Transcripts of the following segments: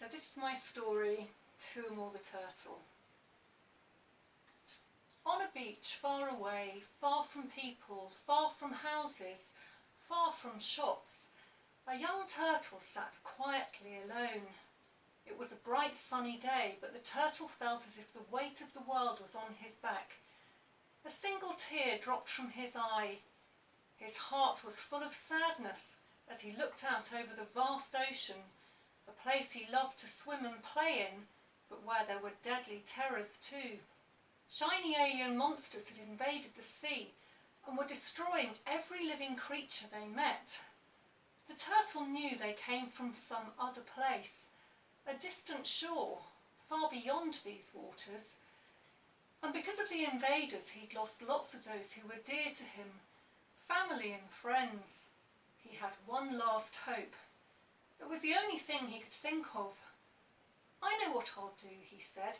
So this is my story, Tuamor the turtle. On a beach far away, far from people, far from houses, far from shops, a young turtle sat quietly alone. It was a bright sunny day, but the turtle felt as if the weight of the world was on his back. A single tear dropped from his eye. His heart was full of sadness as he looked out over the vast ocean, a place he loved to swim and play in, but where there were deadly terrors too. Shiny alien monsters had invaded the sea and were destroying every living creature they met. The turtle knew they came from some other place, a distant shore, far beyond these waters. And because of the invaders, he'd lost lots of those who were dear to him, family and friends. He had one last hope. It was the only thing he could think of. "I know what I'll do," he said.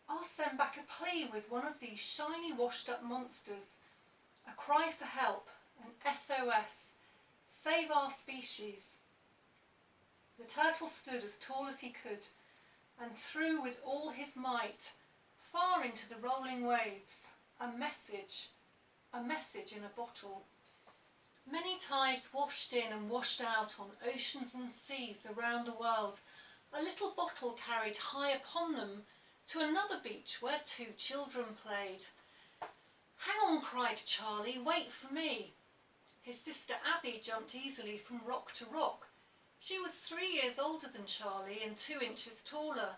"I'll send back a plea with one of these shiny washed-up monsters, a cry for help, an SOS, save our species." The turtle stood as tall as he could and threw with all his might, far into the rolling waves, a message in a bottle. Many tides washed in and washed out on oceans and seas around the world. A little bottle carried high upon them to another beach where two children played. "Hang on," cried Charlie, "wait for me." His sister Abby jumped easily from rock to rock. She was 3 years older than Charlie and 2 inches taller.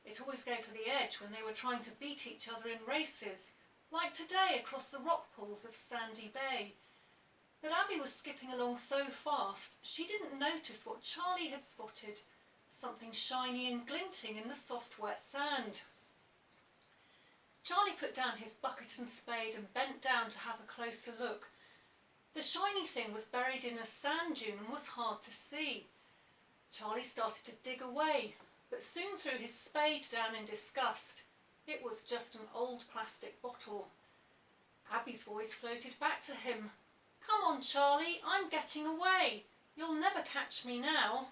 It always gave her the edge when they were trying to beat each other in races, like today across the rock pools of Sandy Bay. But Abby was skipping along so fast she didn't notice what Charlie had spotted, something shiny and glinting in the soft wet sand. Charlie put down his bucket and spade and bent down to have a closer look. The shiny thing was buried in a sand dune and was hard to see. Charlie started to dig away, but soon threw his spade down in disgust. It was just an old plastic bottle. Abby's voice floated back to him. "Come on, Charlie, I'm getting away. You'll never catch me now."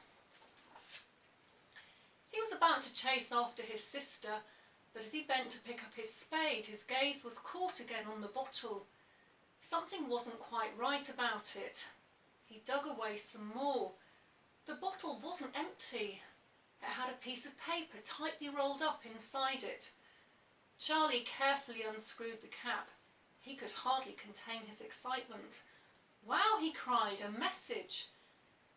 He was about to chase after his sister, but as he bent to pick up his spade, his gaze was caught again on the bottle. Something wasn't quite right about it. He dug away some more. The bottle wasn't empty. It had a piece of paper tightly rolled up inside it. Charlie carefully unscrewed the cap. He could hardly contain his excitement. "Wow," he cried, "a message!"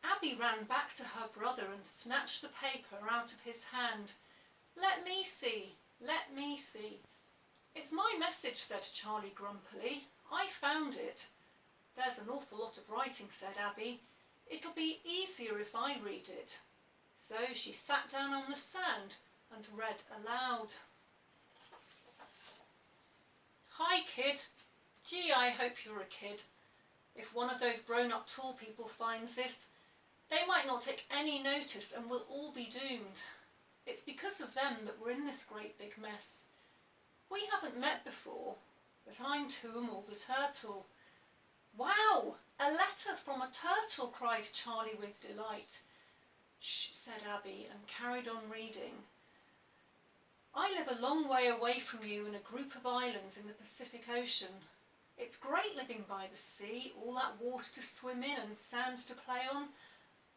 Abby ran back to her brother and snatched the paper out of his hand. "Let me see, let me see." "It's my message," said Charlie grumpily. "I found it." "There's an awful lot of writing," said Abby. "It'll be easier if I read it." So she sat down on the sand and read aloud. "Hi, kid. Gee, I hope you're a kid. If one of those grown-up tall people finds this, they might not take any notice and we'll all be doomed. It's because of them that we're in this great big mess. We haven't met before, but I'm Tuamor the turtle." "Wow, a letter from a turtle!" cried Charlie with delight. "Shh," said Abby, and carried on reading. "I live a long way away from you in a group of islands in the Pacific Ocean. It's great living by the sea, all that water to swim in and sand to play on.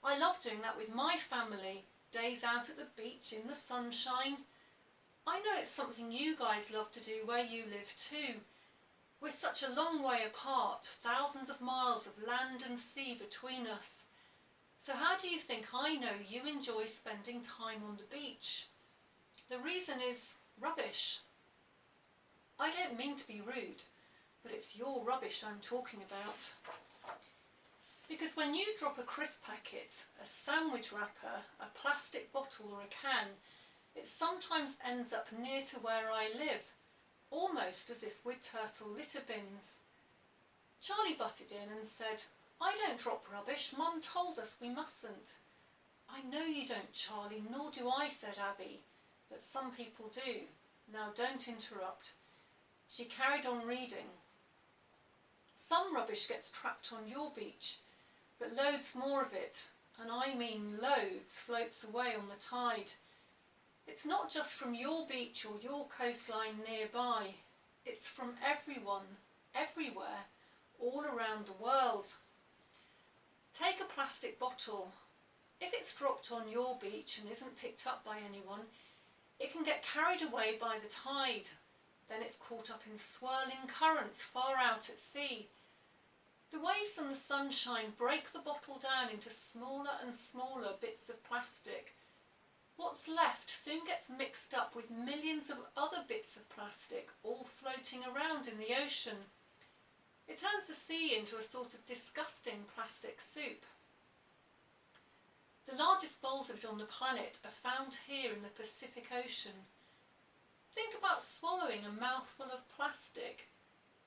I love doing that with my family, days out at the beach in the sunshine. I know it's something you guys love to do where you live too. We're such a long way apart, thousands of miles of land and sea between us. So how do you think I know you enjoy spending time on the beach? The reason is rubbish. I don't mean to be rude, but it's your rubbish I'm talking about. Because when you drop a crisp packet, a sandwich wrapper, a plastic bottle or a can, it sometimes ends up near to where I live, almost as if we're turtle litter bins." Charlie butted in and said, "I don't drop rubbish. Mum told us we mustn't." "I know you don't, Charlie, nor do I," said Abby, "but some people do. Now don't interrupt." She carried on reading. "Some rubbish gets trapped on your beach, but loads more of it, and I mean loads, floats away on the tide. It's not just from your beach or your coastline nearby. It's from everyone, everywhere, all around the world. Take a plastic bottle. If it's dropped on your beach and isn't picked up by anyone, it can get carried away by the tide. Then it's caught up in swirling currents far out at sea. The waves and the sunshine break the bottle down into smaller and smaller bits of plastic. What's left soon gets mixed up with millions of other bits of plastic, all floating around in the ocean. It turns the sea into a sort of disgusting plastic soup. The largest bowls of it on the planet are found here in the Pacific Ocean. Think about swallowing a mouthful of plastic.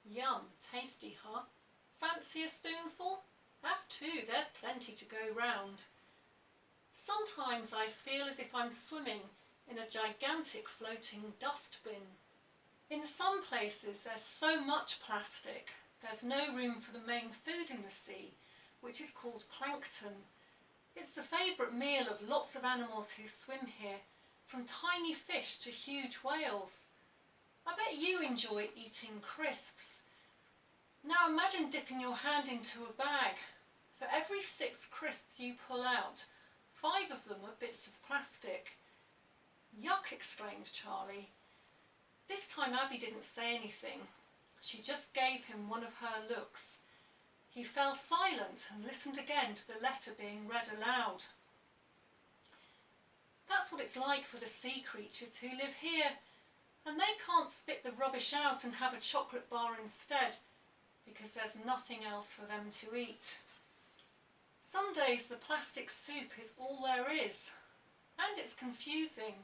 Yum, tasty, huh? Fancy a spoonful? Have two, there's plenty to go round. Sometimes I feel as if I'm swimming in a gigantic floating dustbin. In some places there's so much plastic, there's no room for the main food in the sea, which is called plankton. It's the favourite meal of lots of animals who swim here, from tiny fish to huge whales. I bet you enjoy eating crisps. Now imagine dipping your hand into a bag. For every 6 crisps you pull out, 5 of them are bits of plastic. Yuck, exclaimed Charlie. This time Abby didn't say anything. She just gave him one of her looks. He fell silent and listened again to the letter being read aloud. That's what it's like for the sea creatures who live here, and they can't spit the rubbish out and have a chocolate bar instead, because there's nothing else for them to eat. Some days the plastic soup is all there is, and it's confusing.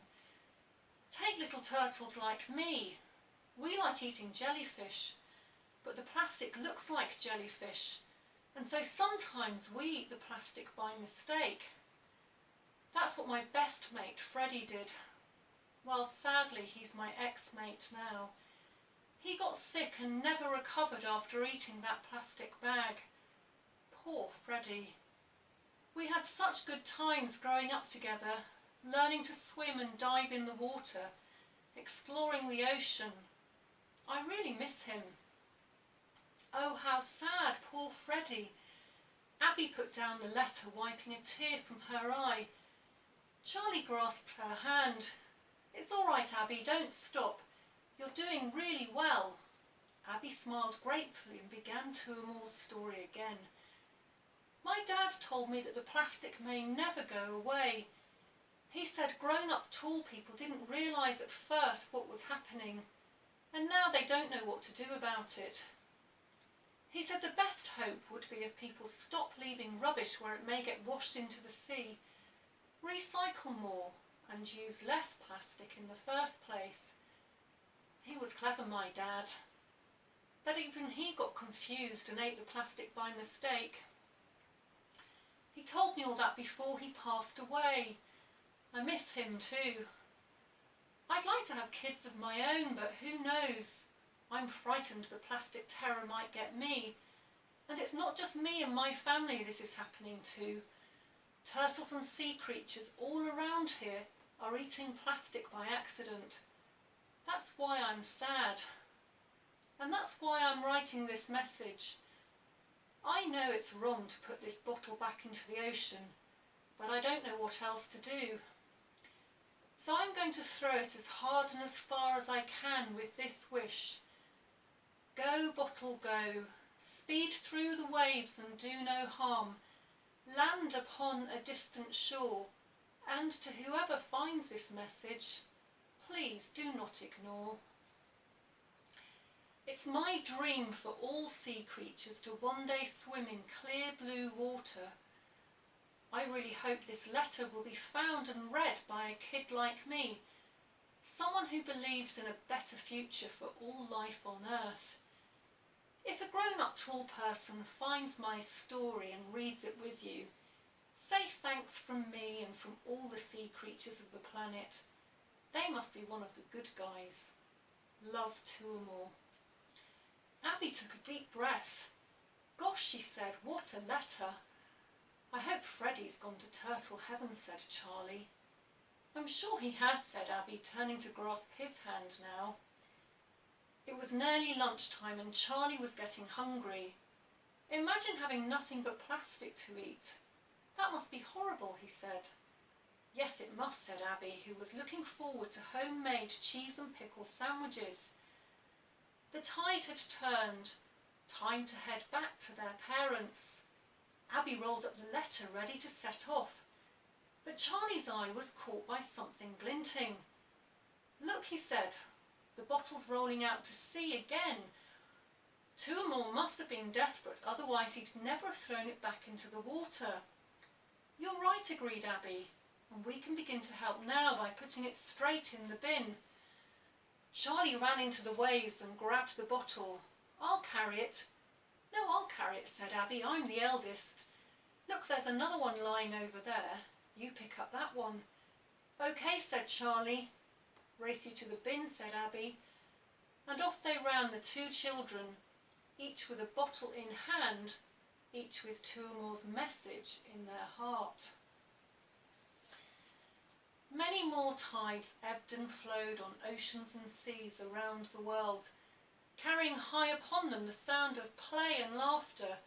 Take little turtles like me. We like eating jellyfish, but the plastic looks like jellyfish, and so sometimes we eat the plastic by mistake. That's what my best mate Freddie did. Well, sadly he's my ex-mate now. He got sick and never recovered after eating that plastic bag. Poor Freddie. We had such good times growing up together, learning to swim and dive in the water, exploring the ocean. I really miss him. Oh, how sad, poor Freddie. Abby put down the letter, wiping a tear from her eye. Charlie grasped her hand. It's all right, Abby, don't stop. You're doing really well. Abby smiled gratefully and began Tuamor's story again. My dad told me that the plastic may never go away. He said grown-up tall people didn't realise at first what was happening, and now they don't know what to do about it. He said the best hope would be if people stop leaving rubbish where it may get washed into the sea, recycle more, and use less plastic in the first place. He was clever, my dad. But even he got confused and ate the plastic by mistake. He told me all that before he passed away. I miss him too. I'd like to have kids of my own, but who knows? I'm frightened the plastic terror might get me. And it's not just me and my family this is happening to. Turtles and sea creatures all around here are eating plastic by accident. That's why I'm sad. And that's why I'm writing this message. I know it's wrong to put this bottle back into the ocean, but I don't know what else to do. So I'm going to throw it as hard and as far as I can with this wish. Go, bottle, go. Speed through the waves and do no harm. Land upon a distant shore, and to whoever finds this message, please do not ignore. It's my dream for all sea creatures to one day swim in clear blue water. I really hope this letter will be found and read by a kid like me, someone who believes in a better future for all life on Earth. If a grown-up tall person finds my story and reads it with you, say thanks from me and from all the sea creatures of the planet. They must be one of the good guys. Love, Tuamor. Abby took a deep breath. Gosh, she said, what a letter. "I hope Freddie's gone to Turtle Heaven," said Charlie. "I'm sure he has," said Abby, turning to grasp his hand now. It was nearly lunchtime and Charlie was getting hungry. "Imagine having nothing but plastic to eat. That must be horrible," he said. "Yes, it must," said Abby, who was looking forward to homemade cheese and pickle sandwiches. The tide had turned. Time to head back to their parents. Abby rolled up the letter, ready to set off. But Charlie's eye was caught by something glinting. "Look," he said, "the bottle's rolling out to sea again. Tuamor must have been desperate, otherwise he'd never have thrown it back into the water." "You're right," agreed Abby, "and we can begin to help now by putting it straight in the bin." Charlie ran into the waves and grabbed the bottle. "I'll carry it." "No, I'll carry it," said Abby. "I'm the eldest. Look, there's another one lying over there. You pick up that one." "Okay," said Charlie. "Race you to the bin," said Abby. And off they ran, the two children, each with a bottle in hand, each with Tuamor's message in their heart. Many more tides ebbed and flowed on oceans and seas around the world, carrying high upon them the sound of play and laughter.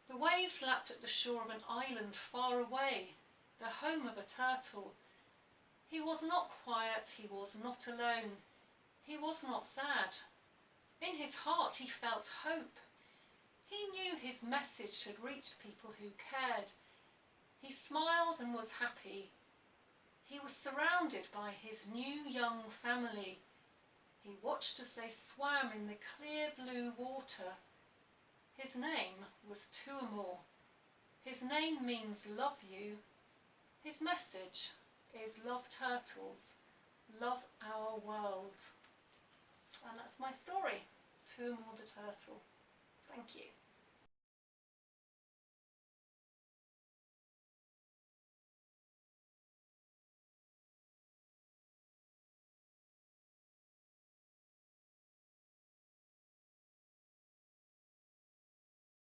The waves lapped at the shore of an island far away, the home of a turtle. He was not quiet, he was not alone, he was not sad. In his heart he felt hope. He knew his message had reached people who cared. He smiled and was happy. He was surrounded by his new young family. He watched as they swam in the clear blue water. His name was Tuamor. His name means love you. His message is love turtles, love our world. And that's my story, Tuamor the Turtle. Thank you.